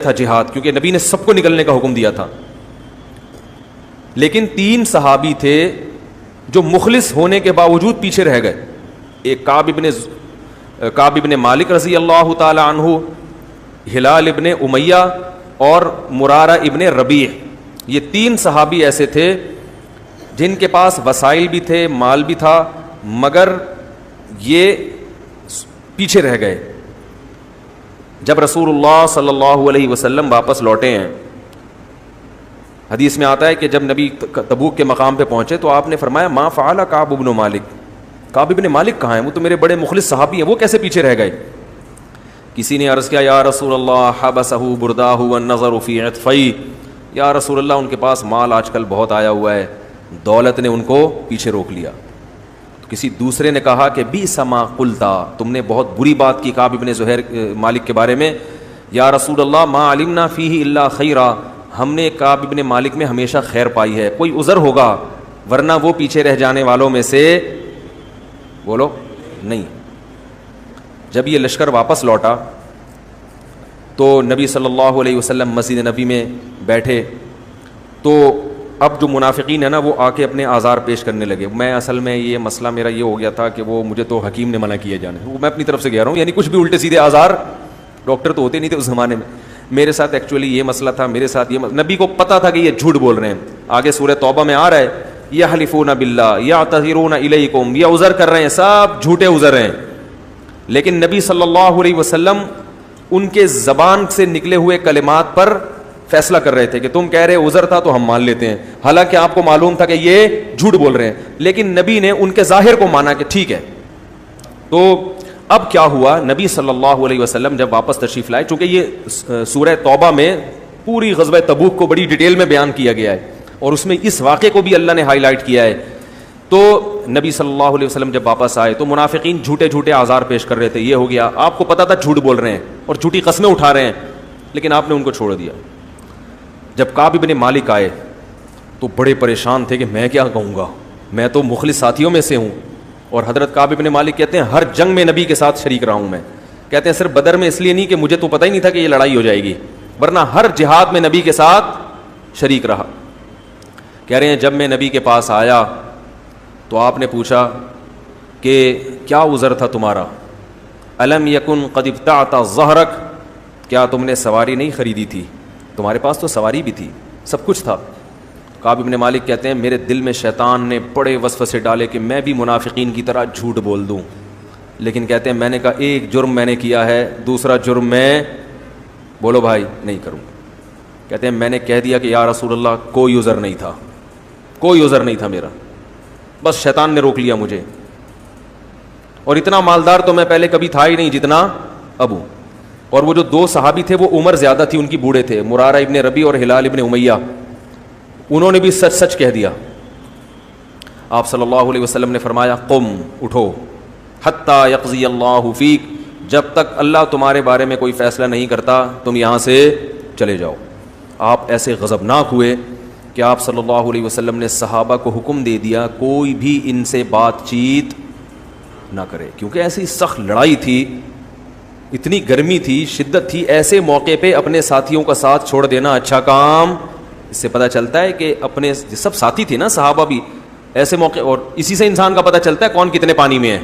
تھا جہاد، کیونکہ نبی نے سب کو نکلنے کا حکم دیا تھا، لیکن 3 صحابی تھے جو مخلص ہونے کے باوجود پیچھے رہ گئے. ایک کعب ابن مالک رضی اللہ تعالی عنہ، ہلال ابن امیہ اور مرارہ ابن ربیع. یہ 3 صحابی ایسے تھے جن کے پاس وسائل بھی تھے، مال بھی تھا، مگر یہ پیچھے رہ گئے. جب رسول اللہ صلی اللہ علیہ وسلم واپس لوٹے ہیں، حدیث میں آتا ہے کہ جب نبی تبوک کے مقام پہ پہنچے تو آپ نے فرمایا ما فعل کعب ابن مالک، کعب ابن مالک کہاں ہیں؟ وہ تو میرے بڑے مخلص صحابی ہیں، وہ کیسے پیچھے رہ گئے؟ کسی نے عرض کیا یا رسول اللہ حبسہ برداہ والنظر فی عطفی، یا رسول اللہ ان کے پاس مال آج کل بہت آیا ہوا ہے، دولت نے ان کو پیچھے روک لیا. تو کسی دوسرے نے کہا کہ بئس ما قلتا، تم نے بہت بری بات کی کعب ابن زہیر مالک کے بارے میں. یا رسول اللہ ما علمنا فیہ الا خیرا، ہم نے کعب ابن مالک میں ہمیشہ خیر پائی ہے، کوئی عذر ہوگا ورنہ وہ پیچھے رہ جانے والوں میں سے بولو نہیں. جب یہ لشکر واپس لوٹا تو نبی صلی اللہ علیہ وسلم مسجد نبی میں بیٹھے، تو اب جو منافقین ہیں نا وہ آ کے اپنے آزار پیش کرنے لگے. میں اصل میں یہ مسئلہ میرا یہ ہو گیا تھا کہ وہ مجھے تو حکیم نے منع کیا جانے، وہ میں اپنی طرف سے کہہ رہا ہوں، یعنی کچھ بھی الٹے سیدھے آزار، ڈاکٹر تو ہوتے نہیں تھے اس زمانے میں، میرے ساتھ ایکچولی یہ مسئلہ تھا، میرے ساتھ یہ نبی کو پتہ تھا کہ یہ جھوٹ بول رہے ہیں. آگے سورہ توبہ میں آ رہا ہے یحلفون باللہ یعتذرون الیکم، یہ عذر کر رہے ہیں، سب جھوٹے عذر ہیں. لیکن نبی صلی اللہ علیہ وسلم ان کے زبان سے نکلے ہوئے کلمات پر فیصلہ کر رہے تھے کہ تم کہہ رہے عذر تھا تو ہم مان لیتے ہیں، حالانکہ آپ کو معلوم تھا کہ یہ جھوٹ بول رہے ہیں، لیکن نبی نے ان کے ظاہر کو مانا کہ ٹھیک ہے. تو اب کیا ہوا، نبی صلی اللہ علیہ وسلم جب واپس تشریف لائے، چونکہ یہ سورہ توبہ میں پوری غزوہ تبوک کو بڑی ڈیٹیل میں بیان کیا گیا ہے اور اس میں اس واقعے کو بھی اللہ نے ہائی لائٹ کیا ہے. تو نبی صلی اللہ علیہ وسلم جب واپس آئے تو منافقین جھوٹے جھوٹے آزار پیش کر رہے تھے، یہ ہو گیا، آپ کو پتا تھا جھوٹ بول رہے ہیں اور جھوٹی قسمیں اٹھا رہے ہیں، لیکن آپ نے ان کو چھوڑ دیا. جب کعب ابن مالک آئے تو بڑے پریشان تھے کہ میں کیا کہوں گا، میں تو مخلص ساتھیوں میں سے ہوں. اور حضرت کعب ابن مالک کہتے ہیں ہر جنگ میں نبی کے ساتھ شریک رہا ہوں میں. کہتے ہیں صرف بدر میں اس لیے نہیں کہ مجھے تو پتہ ہی نہیں تھا کہ یہ لڑائی ہو جائے گی، ورنہ ہر جہاد میں نبی کے ساتھ شریک رہا. کہہ رہے ہیں جب میں نبی کے پاس آیا تو آپ نے پوچھا کہ کیا عذر تھا تمہارا؟ الم یکن قد ابتعت ظہرک، کیا تم نے سواری نہیں خریدی تھی؟ تمہارے پاس تو سواری بھی تھی، سب کچھ تھا. کعب ابن مالک کہتے ہیں میرے دل میں شیطان نے بڑے وسوسے ڈالے کہ میں بھی منافقین کی طرح جھوٹ بول دوں، لیکن کہتے ہیں میں نے کہا ایک جرم میں نے کیا ہے، دوسرا جرم میں بولو بھائی نہیں کروں. کہتے ہیں میں نے کہہ دیا کہ یا رسول اللہ کوئی عذر نہیں تھا، کوئی عذر نہیں تھا میرا، بس شیطان نے روک لیا مجھے، اور اتنا مالدار تو میں پہلے کبھی تھا ہی نہیں جتنا ابو. اور وہ جو 2 صحابی تھے وہ عمر زیادہ تھی ان کی، بوڑھے تھے، مرارہ ابن ربیع اور ہلال ابن امیہ، انہوں نے بھی سچ سچ کہہ دیا. آپ صلی اللہ علیہ وسلم نے فرمایا قم، اٹھو، حتی یقضی اللہ فیک، جب تک اللہ تمہارے بارے میں کوئی فیصلہ نہیں کرتا تم یہاں سے چلے جاؤ. آپ ایسے غضبناک ہوئے کہ آپ صلی اللہ علیہ وسلم نے صحابہ کو حکم دے دیا کوئی بھی ان سے بات چیت نہ کرے، کیونکہ ایسی سخت لڑائی تھی، اتنی گرمی تھی، شدت تھی، ایسے موقع پہ اپنے ساتھیوں کا ساتھ چھوڑ دینا اچھا کام. اس سے پتہ چلتا ہے کہ اپنے سب ساتھی تھے نا صحابہ بھی ایسے موقع، اور اسی سے انسان کا پتہ چلتا ہے کون کتنے پانی میں ہے.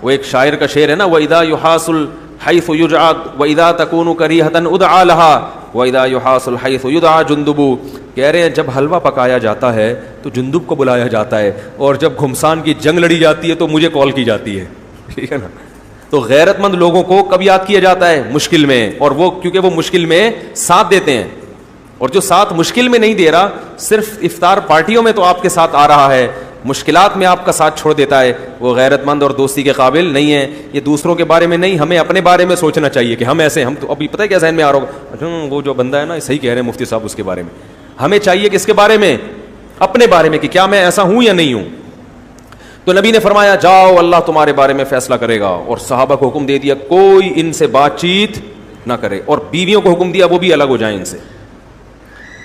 وہ ایک شاعر کا شعر ہے نا وَإِذَا يُحَاسُ الْحَيْثُ يُجْعَدْ وَإِذَا تَكُونُ كَرِيهَةً اُدْعَى لَهَا وَإِذَا يُحَاسُ الْحَيْثُ يُدْعَى جُنْدُبُ. کہہ رہے ہیں جب حلوہ پکایا جاتا ہے تو جندب کو بلایا جاتا ہے، اور جب گھمسان کی جنگ لڑی جاتی ہے تو مجھے کال کی جاتی ہے. ٹھیک ہے نا؟ تو غیرت مند لوگوں کو کب یاد کیا جاتا ہے؟ مشکل میں، اور وہ کیونکہ وہ مشکل میں ساتھ دیتے ہیں، اور جو ساتھ مشکل میں نہیں دے رہا، صرف افطار پارٹیوں میں تو آپ کے ساتھ آ رہا ہے، مشکلات میں آپ کا ساتھ چھوڑ دیتا ہے، وہ غیرت مند اور دوستی کے قابل نہیں ہے. یہ دوسروں کے بارے میں نہیں، ہمیں اپنے بارے میں سوچنا چاہیے کہ ہم ایسے، ہم تو ابھی پتہ ہے کیا ذہن میں آ رہا ہوگا، وہ جو بندہ ہے نا صحیح کہہ رہے ہیں مفتی صاحب اس کے بارے میں. ہمیں چاہیے کہ اس کے بارے میں، اپنے بارے میں، کہ کیا میں ایسا ہوں یا نہیں ہوں. تو نبی نے فرمایا جاؤ اللہ تمہارے بارے میں فیصلہ کرے گا، اور صحابہ کو حکم دے دیا کوئی ان سے بات چیت نہ کرے، اور بیویوں کو حکم دیا وہ بھی الگ ہو جائیں ان سے.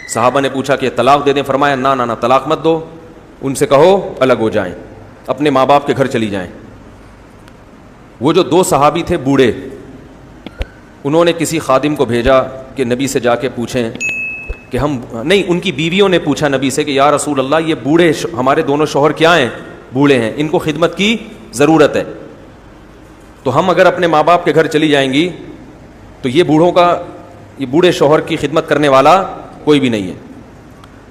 صحابہ نے پوچھا کہ طلاق دے دیں؟ فرمایا نہ نہ نہ، طلاق مت دو، ان سے کہو الگ ہو جائیں، اپنے ماں باپ کے گھر چلی جائیں. وہ جو 2 صحابی تھے بوڑھے، انہوں نے کسی خادم کو بھیجا کہ نبی سے جا کے پوچھیں کہ ہم نہیں، ان کی بیویوں نے پوچھا نبی سے کہ یا رسول اللہ، یہ بوڑھے ہمارے دونوں شوہر کیا ہیں؟ بوڑھے ہیں، ان کو خدمت کی ضرورت ہے، تو ہم اگر اپنے ماں باپ کے گھر چلی جائیں گی تو یہ بوڑھے شوہر کی خدمت کرنے والا کوئی بھی نہیں ہے۔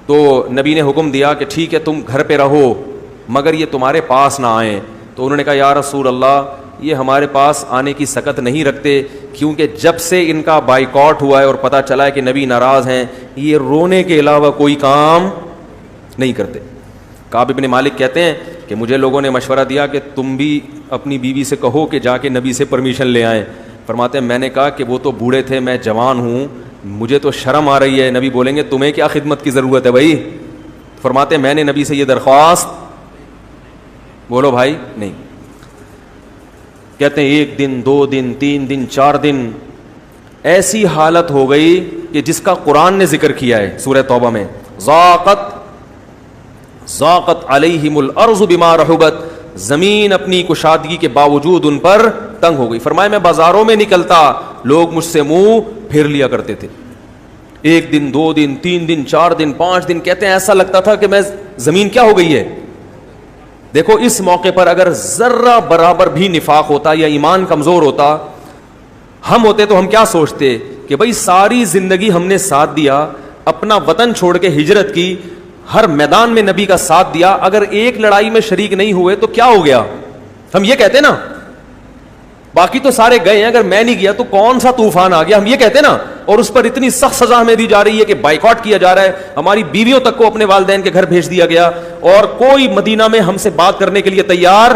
تو نبی نے حکم دیا کہ ٹھیک ہے تم گھر پہ رہو مگر یہ تمہارے پاس نہ آئیں۔ تو انہوں نے کہا یا رسول اللہ، یہ ہمارے پاس آنے کی سکت نہیں رکھتے، کیونکہ جب سے ان کا بائیکاٹ ہوا ہے اور پتہ چلا ہے کہ نبی ناراض ہیں، یہ رونے کے علاوہ کوئی کام نہیں کرتے۔ کعب بن مالک کہتے ہیں کہ مجھے لوگوں نے مشورہ دیا کہ تم بھی اپنی بیوی سے کہو کہ جا کے نبی سے پرمیشن لے آئیں۔ فرماتے ہیں میں نے کہا کہ وہ تو بوڑھے تھے، میں جوان ہوں، مجھے تو شرم آ رہی ہے، نبی بولیں گے تمہیں کیا خدمت کی ضرورت ہے بھائی؟ فرماتے ہیں میں نے نبی سے یہ درخواست، بولو بھائی، نہیں۔ کہتے ہیں 1 دن 2 دن 3 دن 4 دن ایسی حالت ہو گئی کہ جس کا قرآن نے ذکر کیا ہے سورہ توبہ میں، ضاقت علیہم الارض بما رحبت، زمین اپنی کشادگی کے باوجود ان پر تنگ ہو گئی۔ فرمایا میں بازاروں میں نکلتا، لوگ مجھ سے منہ پھیر لیا کرتے تھے، 1 دن 2 دن 3 دن 4 دن 5 دن، کہتے ہیں ایسا لگتا تھا کہ میں زمین کیا ہو گئی ہے۔ دیکھو اس موقع پر اگر ذرہ برابر بھی نفاق ہوتا یا ایمان کمزور ہوتا، ہم ہوتے تو ہم کیا سوچتے کہ بھائی ساری زندگی ہم نے ساتھ دیا، اپنا وطن چھوڑ کے ہجرت کی، ہر میدان میں نبی کا ساتھ دیا، اگر ایک لڑائی میں شریک نہیں ہوئے تو کیا ہو گیا؟ ہم یہ کہتے نا، باقی تو سارے گئے ہیں، اگر میں نہیں گیا تو کون سا طوفان آ گیا، ہم یہ کہتے نا۔ اور اس پر اتنی سخت سزا ہمیں دی جا رہی ہے کہ بائیکاٹ کیا جا رہا ہے، ہماری بیویوں تک کو اپنے والدین کے گھر بھیج دیا گیا، اور کوئی مدینہ میں ہم سے بات کرنے کے لیے تیار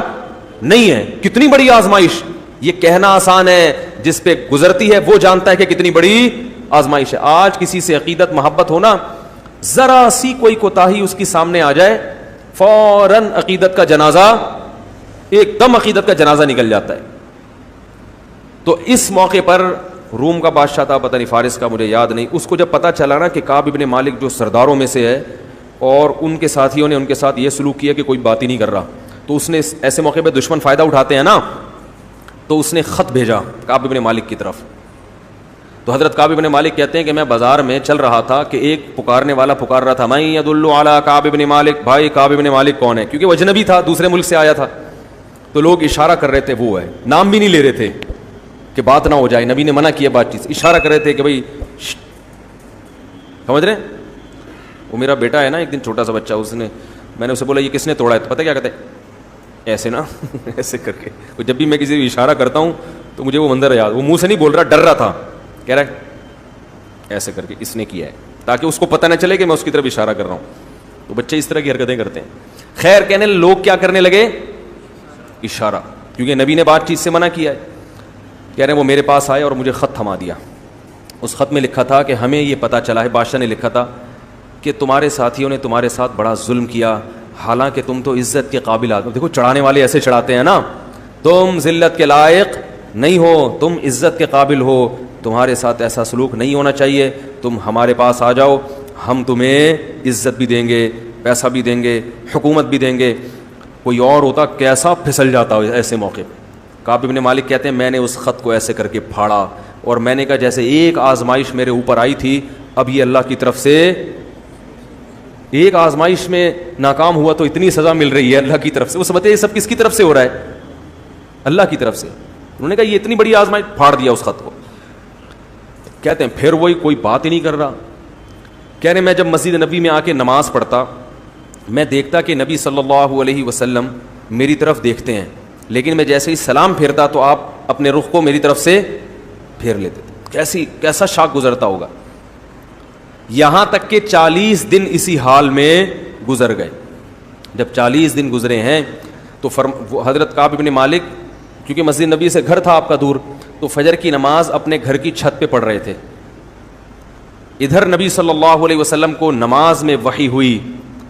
نہیں ہے۔ کتنی بڑی آزمائش! یہ کہنا آسان ہے، جس پہ گزرتی ہے وہ جانتا ہے کہ کتنی بڑی آزمائش ہے۔ آج کسی سے عقیدت محبت ہونا، ذرا سی کوئی کوتاہی اس کی سامنے آ جائے، فوراً عقیدت کا جنازہ، ایک دم عقیدت کا جنازہ نکل جاتا ہے۔ تو اس موقع پر روم کا بادشاہ تھا، پتہ نہیں فارس کا، مجھے یاد نہیں، اس کو جب پتہ چلا نا کہ کعب بن مالک جو سرداروں میں سے ہے اور ان کے ساتھیوں نے ان کے ساتھ یہ سلوک کیا کہ کوئی بات ہی نہیں کر رہا، تو اس نے ایسے موقع پہ دشمن فائدہ اٹھاتے ہیں نا، تو اس نے خط بھیجا کعب بن مالک کی طرف۔ تو حضرت کعب بن مالک کہتے ہیں کہ میں بازار میں چل رہا تھا کہ ایک پکارنے والا پکار رہا تھا، میں یدل علی کعب بن مالک، بھائی کعب بن مالک کون ہے؟ کیونکہ وہ اجنبی تھا، دوسرے ملک سے آیا تھا، تو لوگ اشارہ کر رہے تھے وہ ہے، نام بھی نہیں لے رہے تھے کہ بات نہ ہو جائے، نبی نے منع کیا بات چیز، اشارہ کر رہے تھے کہ بھائی سمجھ رہے ہیں۔ وہ میرا بیٹا ہے نا، ایک دن چھوٹا سا بچہ، اس نے، میں نے اسے بولا یہ کس نے توڑا ہے، تو پتہ کیا کہتے ہیں، ایسے نا ایسے کر کے، جب بھی میں کسی کو اشارہ کرتا ہوں تو مجھے وہ منظر یاد، وہ منہ سے نہیں بول رہا، ڈر رہا تھا، کہہ رہا ہے ایسے کر کے اس نے کیا ہے، تاکہ اس کو پتہ نہ چلے کہ میں اس کی طرف اشارہ کر رہا ہوں۔ تو بچے اس طرح کی حرکتیں کرتے ہیں۔ خیر، کہنے لوگ کیا کرنے لگے؟ اشارہ، کیونکہ نبی نے بات چیز سے منع کیا ہے۔ کہہ رہے ہیں وہ میرے پاس آئے اور مجھے خط تھما دیا۔ اس خط میں لکھا تھا کہ ہمیں یہ پتہ چلا ہے، بادشاہ نے لکھا تھا کہ تمہارے ساتھیوں نے تمہارے ساتھ بڑا ظلم کیا، حالانکہ تم تو عزت کے قابل آدمی، دیکھو چڑھانے والے ایسے چڑھاتے ہیں نا، تم ذلت کے لائق نہیں ہو، تم عزت کے قابل ہو، تمہارے ساتھ ایسا سلوک نہیں ہونا چاہیے، تم ہمارے پاس آ جاؤ، ہم تمہیں عزت بھی دیں گے، پیسہ بھی دیں گے، حکومت بھی دیں گے۔ کوئی اور ہوتا کیسا پھسل جاتا ہو ایسے موقع پہ۔ کعب بن مالک کہتے ہیں میں نے اس خط کو ایسے کر کے پھاڑا، اور میں نے کہا جیسے ایک آزمائش میرے اوپر آئی تھی، اب یہ اللہ کی طرف سے، ایک آزمائش میں ناکام ہوا تو اتنی سزا مل رہی ہے اللہ کی طرف سے۔ وہ سمجھتے یہ سب کس کی طرف سے ہو رہا ہے؟ اللہ کی طرف سے۔ انہوں نے کہا یہ اتنی بڑی آزمائش، پھاڑ دیا اس خط کو۔ کہتے ہیں پھر وہی کوئی بات ہی نہیں کر رہا۔ کہہ رہے میں جب مسجد نبی میں آ کے نماز پڑھتا، میں دیکھتا کہ نبی صلی اللہ علیہ وسلم میری طرف دیکھتے ہیں، لیکن میں جیسے ہی سلام پھیرتا تو آپ اپنے رخ کو میری طرف سے پھیر لیتے تھے۔ کیسا شاک گزرتا ہوگا۔ یہاں تک کہ 40 دن اسی حال میں گزر گئے۔ جب 40 دن گزرے ہیں تو حضرت کعب بن مالک، کیونکہ مسجد نبی سے گھر تھا آپ کا دور، تو فجر کی نماز اپنے گھر کی چھت پہ پڑھ رہے تھے۔ ادھر نبی صلی اللہ علیہ وسلم کو نماز میں وحی ہوئی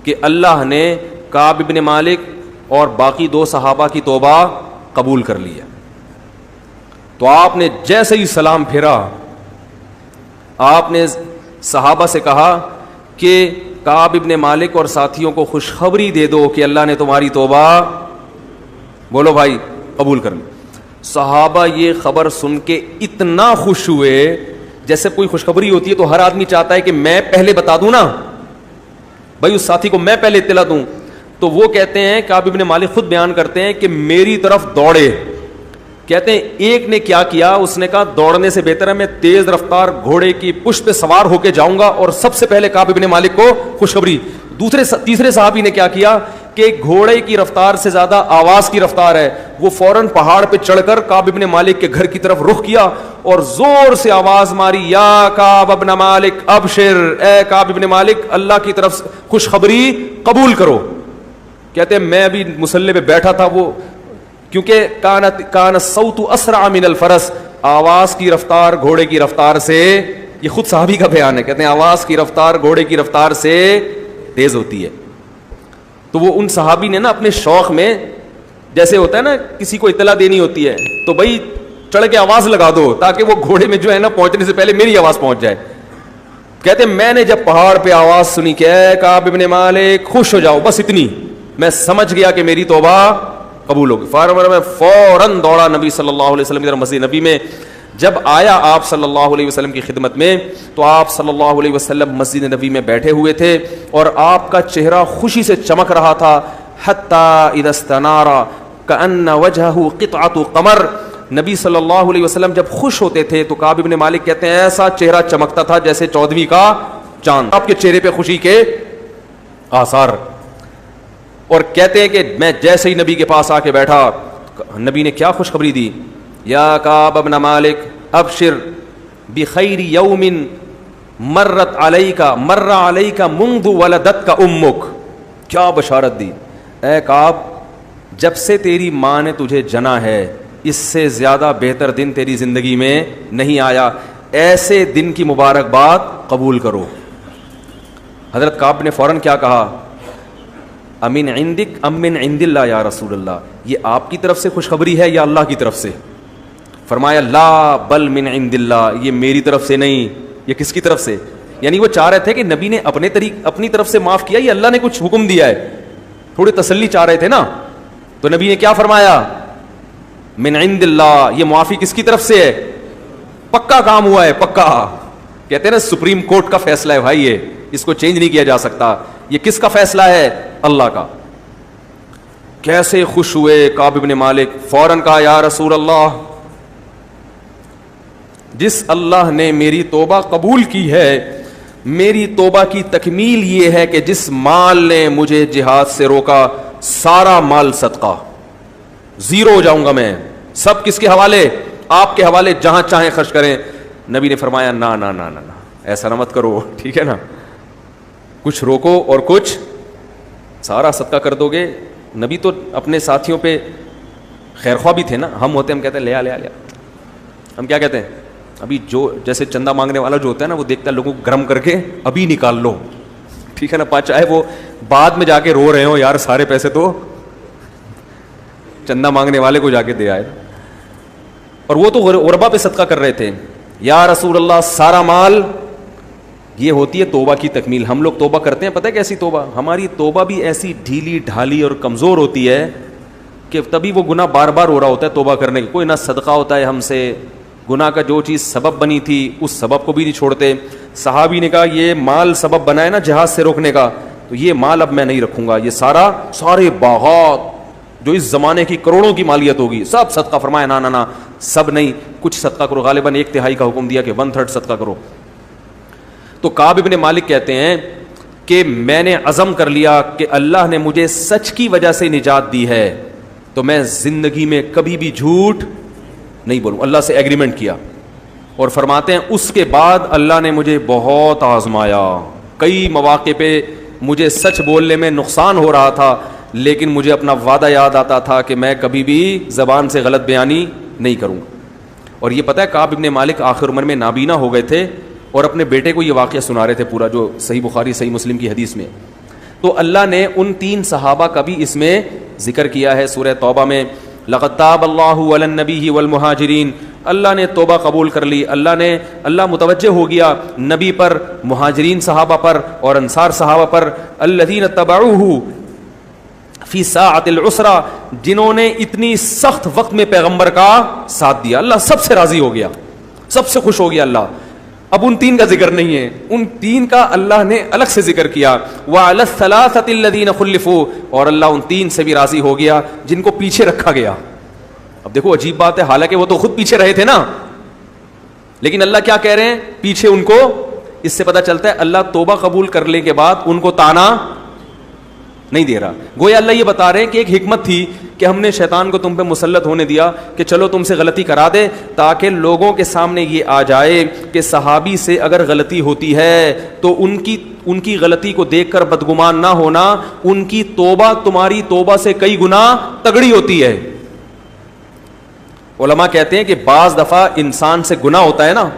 کہ اللہ نے کعب بن مالک اور باقی 2 صحابہ کی توبہ قبول کر لی ہے۔ تو آپ نے جیسے ہی سلام پھیرا، آپ نے صحابہ سے کہا کہ کعب بن مالک اور ساتھیوں کو خوشخبری دے دو کہ اللہ نے تمہاری توبہ، بولو بھائی، قبول کر لی۔ صحابہ یہ خبر سن کے اتنا خوش ہوئے، جیسے کوئی خوشخبری ہوتی ہے تو ہر آدمی چاہتا ہے کہ میں پہلے بتا دوں نا بھائی، اس ساتھی کو میں پہلے اطلاع دوں. تو وہ کہتے ہیں، کعب ابن مالک خود بیان کرتے ہیں کہ میری طرف دوڑے. کہتے ہیں ایک نے کیا کیا، اس نے کہا دوڑنے سے بہتر ہے میں تیز رفتار گھوڑے کی پشت پہ سوار ہو کے جاؤں گا اور سب سے پہلے کعب ابن مالک کو خوشخبری. تیسرے صحابی نے کیا کیا کہ گھوڑے کی رفتار سے زیادہ آواز کی رفتار ہے، وہ فوراً پہاڑ پہ چڑھ کر کعب ابن مالک کے گھر کی طرف رخ کیا اور زور سے آواز ماری، یا کعب ابن مالک ابشر، اے کعب ابن مالک اللہ کی طرف خوشخبری قبول کرو. کہتے ہیں میں ابھی مسلح پہ بیٹھا تھا، وہ کیونکہ کان الصوت اسرع من الفرس، آواز کی رفتار گھوڑے کی رفتار سے، یہ خود صحابی کا بیان ہے، کہتے ہیں آواز کی رفتار گھوڑے کی رفتار سے تیز ہوتی ہے. تو وہ ان صحابی نے نا اپنے شوق میں، جیسے ہوتا ہے نا کسی کو اطلاع دینی ہوتی ہے تو بھائی چڑھ کے آواز لگا دو تاکہ وہ گھوڑے میں جو ہے نا پہنچنے سے پہلے میری آواز پہنچ جائے. کہتے ہیں میں نے جب پہاڑ پہ آواز سنی کہ اے کعب ابن مالک خوش ہو جاؤ، بس اتنی، میں سمجھ گیا کہ میری توبہ قبول ہوگی. میں فوراً دوڑا نبی صلی اللہ علیہ وسلم کی طرف مسجد نبی میں. جب آیا آپ صلی اللہ علیہ وسلم کی خدمت میں تو آپ صلی اللہ علیہ وسلم مسجد نبی میں بیٹھے ہوئے تھے اور آپ کا چہرہ خوشی سے چمک رہا تھا. حتی اذا استنار کأن وجہہ قطعۃ قمر، نبی صلی اللہ علیہ وسلم جب خوش ہوتے تھے تو کعب ابن مالک کہتے ہیں ایسا چہرہ چمکتا تھا جیسے 14ویں کا چاند، آپ کے چہرے پہ خوشی کے آثار. اور کہتے ہیں کہ میں جیسے ہی نبی کے پاس آ کے بیٹھا، نبی نے کیا خوشخبری دی، یا کعب ابن مالک ابشر بخیر یوم مرت علیک مر علیک منذ ولدتک امک. کیا بشارت دی، اے کعب جب سے تیری ماں نے تجھے جنا ہے اس سے زیادہ بہتر دن تیری زندگی میں نہیں آیا، ایسے دن کی مبارکباد قبول کرو. حضرت کعب نے فوراً کیا کہا، امن عندک ام من عند اللہ یا رسول اللہ، یہ آپ کی طرف سے خوشخبری ہے یا اللہ کی طرف سے؟ فرمایا لا بل من عند اللہ، یہ میری طرف سے نہیں، یہ کس کی طرف سے؟ یعنی وہ چاہ رہے تھے کہ نبی نے اپنی طرف سے معاف کیا یا اللہ نے کچھ حکم دیا ہے، تھوڑی تسلی چاہ رہے تھے نا. تو نبی نے کیا فرمایا، من عند اللہ، یہ معافی کس کی طرف سے ہے؟ پکا کام ہوا ہے، پکا. کہتے ہیں نا سپریم کورٹ کا فیصلہ ہے بھائی، یہ اس کو چینج نہیں کیا جا سکتا. یہ کس کا فیصلہ ہے؟ اللہ کا. کیسے خوش ہوئے کعب ابن مالک، فوراً کہا یا رسول اللہ، جس اللہ نے میری توبہ قبول کی ہے، میری توبہ کی تکمیل یہ ہے کہ جس مال نے مجھے جہاد سے روکا سارا مال صدقہ، زیرو ہو جاؤں گا میں، سب کس کے حوالے؟ آپ کے حوالے، جہاں چاہیں خرچ کریں. نبی نے فرمایا نا نا نا نا نا، ایسا نہ مت کرو، ٹھیک ہے نا، کچھ روکو اور کچھ سارا صدقہ کر دو گے. نبی تو اپنے ساتھیوں پہ خیر خواہ بھی تھے نا، ہم ہوتے ہم کہتے ہیں لیا لیا لیا، ہم کیا کہتے ہیں ابھی جو جیسے چندہ مانگنے والا جو ہوتا ہے نا وہ دیکھتا ہے لوگوں کو گرم کر کے ابھی نکال لو، ٹھیک ہے نا، چاہے وہ بعد میں جا کے رو رہے ہو یار سارے پیسے تو چندہ مانگنے والے کو جا کے دے آئے. اور وہ تو غربا پہ صدقہ کر رہے تھے. یا رسول اللہ سارا مال، یہ ہوتی ہے توبہ کی تکمیل. ہم لوگ توبہ کرتے ہیں، پتہ ہے کیسی توبہ؟ ہماری توبہ بھی ایسی ڈھیلی ڈھالی اور کمزور ہوتی ہے کہ تبھی وہ گناہ بار بار ہو رہا ہوتا ہے توبہ کرنے کی. کوئی نہ صدقہ ہوتا ہے ہم سے، گناہ کا جو چیز سبب بنی تھی اس سبب کو بھی نہیں چھوڑتے. صحابی نے کہا یہ مال سبب بنا ہے نا جہاد سے روکنے کا، تو یہ مال اب میں نہیں رکھوں گا، یہ سارے باغات جو اس زمانے کی کروڑوں کی مالیت ہوگی سب صدقہ. فرمایا نا نا نا، سب نہیں، کچھ صدقہ کرو. غالباً 1/3 کا حکم دیا کہ 1/3 صدقہ کرو. تو کعب ابن مالک کہتے ہیں کہ میں نے عزم کر لیا کہ اللہ نے مجھے سچ کی وجہ سے نجات دی ہے تو میں زندگی میں کبھی بھی جھوٹ نہیں بولوں. اللہ سے ایگریمنٹ کیا. اور فرماتے ہیں اس کے بعد اللہ نے مجھے بہت آزمایا. کئی مواقع پہ مجھے سچ بولنے میں نقصان ہو رہا تھا لیکن مجھے اپنا وعدہ یاد آتا تھا کہ میں کبھی بھی زبان سے غلط بیانی نہیں کروں. اور یہ پتہ ہے کعب ابن مالک آخر عمر میں نابینا ہو گئے تھے اور اپنے بیٹے کو یہ واقعہ سنا رہے تھے پورا، جو صحیح بخاری صحیح مسلم کی حدیث میں. تو اللہ نے ان 3 صحابہ کا بھی اس میں ذکر کیا ہے سورہ توبہ میں. لقد تاب اللہ علی النبی والمہاجرین، اللہ نے توبہ قبول کر لی. اللہ متوجہ ہو گیا نبی پر، مہاجرین صحابہ پر اور انصار صحابہ پر. الذین تبعوہ فی ساعت العسرہ، جنہوں نے اتنی سخت وقت میں پیغمبر کا ساتھ دیا، اللہ سب سے راضی ہو گیا، سب سے خوش ہو گیا اللہ. اب ان تین کا ذکر نہیں ہے، ان تین کا اللہ نے الگ سے ذکر کیا. وعلی الثلاثۃ الذین خلفوا، اور اللہ ان تین سے بھی راضی ہو گیا جن کو پیچھے رکھا گیا. اب دیکھو عجیب بات ہے، حالانکہ وہ تو خود پیچھے رہے تھے نا، لیکن اللہ کیا کہہ رہے ہیں پیچھے ان کو. اس سے پتہ چلتا ہے اللہ توبہ قبول کرنے کے بعد ان کو تانا نہیں دے رہا. گویا اللہ یہ بتا رہے ہیں کہ ایک حکمت تھی کہ ہم نے شیطان کو تم پہ مسلط ہونے دیا کہ چلو تم سے غلطی کرا دے، تاکہ لوگوں کے سامنے یہ آ جائے کہ صحابی سے اگر غلطی ہوتی ہے تو ان کی غلطی کو دیکھ کر بدگمان نہ ہونا، ان کی توبہ تمہاری توبہ سے کئی گنا تگڑی ہوتی ہے. علماء کہتے ہیں کہ بعض دفعہ انسان سے گناہ ہوتا ہے نا،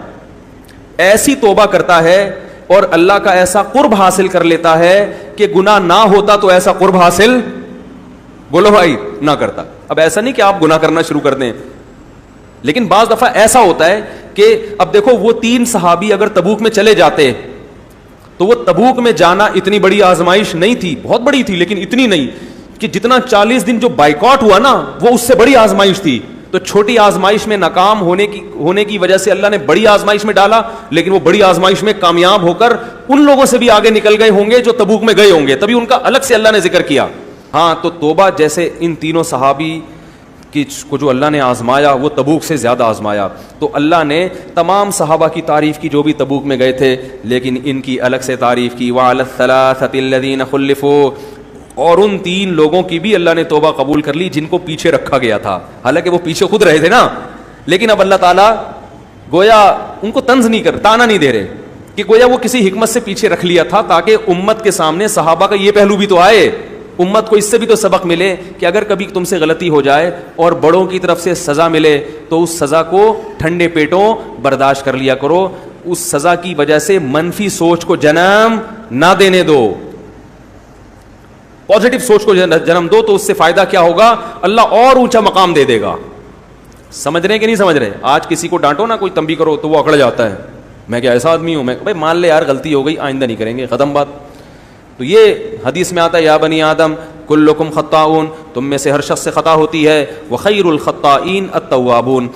ایسی توبہ کرتا ہے اور اللہ کا ایسا قرب حاصل کر لیتا ہے کہ گناہ نہ ہوتا تو ایسا قرب حاصل بولو بھائی نہ کرتا. اب ایسا نہیں کہ آپ گناہ کرنا شروع کر دیں، لیکن بعض دفعہ ایسا ہوتا ہے کہ اب دیکھو وہ تین صحابی اگر تبوک میں چلے جاتے تو وہ تبوک میں جانا اتنی بڑی آزمائش نہیں تھی، بہت بڑی تھی لیکن اتنی نہیں کہ جتنا 40 دن جو بائیکاٹ ہوا نا وہ اس سے بڑی آزمائش تھی. تو چھوٹی آزمائش میں ناکام ہونے کی وجہ سے اللہ نے بڑی آزمائش میں ڈالا، لیکن وہ بڑی آزمائش میں کامیاب ہو کر ان لوگوں سے بھی آگے نکل گئے ہوں گے جو تبوک میں گئے ہوں گے، تبھی ان کا الگ سے اللہ نے ذکر کیا. ہاں تو توبہ جیسے ان تینوں صحابی کو جو اللہ نے آزمایا وہ تبوک سے زیادہ آزمایا، تو اللہ نے تمام صحابہ کی تعریف کی جو بھی تبوک میں گئے تھے، لیکن ان کی الگ سے تعریف کی. وعلی الثلاثۃ الذین خلفوا، اور ان تین لوگوں کی بھی اللہ نے توبہ قبول کر لی جن کو پیچھے رکھا گیا تھا، حالانکہ وہ پیچھے خود رہے تھے نا، لیکن اب اللہ تعالیٰ گویا ان کو طنز نہیں کر تانا نہیں دے رہے کہ گویا وہ کسی حکمت سے پیچھے رکھ لیا تھا تاکہ امت کے سامنے صحابہ کا یہ پہلو بھی تو آئے، امت کو اس سے بھی تو سبق ملے کہ اگر کبھی تم سے غلطی ہو جائے اور بڑوں کی طرف سے سزا ملے تو اس سزا کو ٹھنڈے پیٹوں برداشت کر لیا کرو، اس سزا کی وجہ سے منفی سوچ کو جنم نہ دینے دو، پازیٹو سوچ کو جنم دو، تو اس سے فائدہ کیا ہوگا، اللہ اور اونچا مقام دے دے گا. سمجھ رہے ہیں کہ نہیں سمجھ رہے؟ آج کسی کو ڈانٹو نا، کوئی تنبیہ کرو تو وہ اکڑ جاتا ہے، میں کیا ایسا آدمی ہوں، میں بھائی مان لے یار غلطی ہو گئی آئندہ نہیں کریں گے، ختم بات. تو یہ حدیث میں آتا ہے یا بنی آدم کلکم خطاؤن، تم میں سے ہر شخص سے خطا ہوتی ہے، وخیر الخطائین التوابون،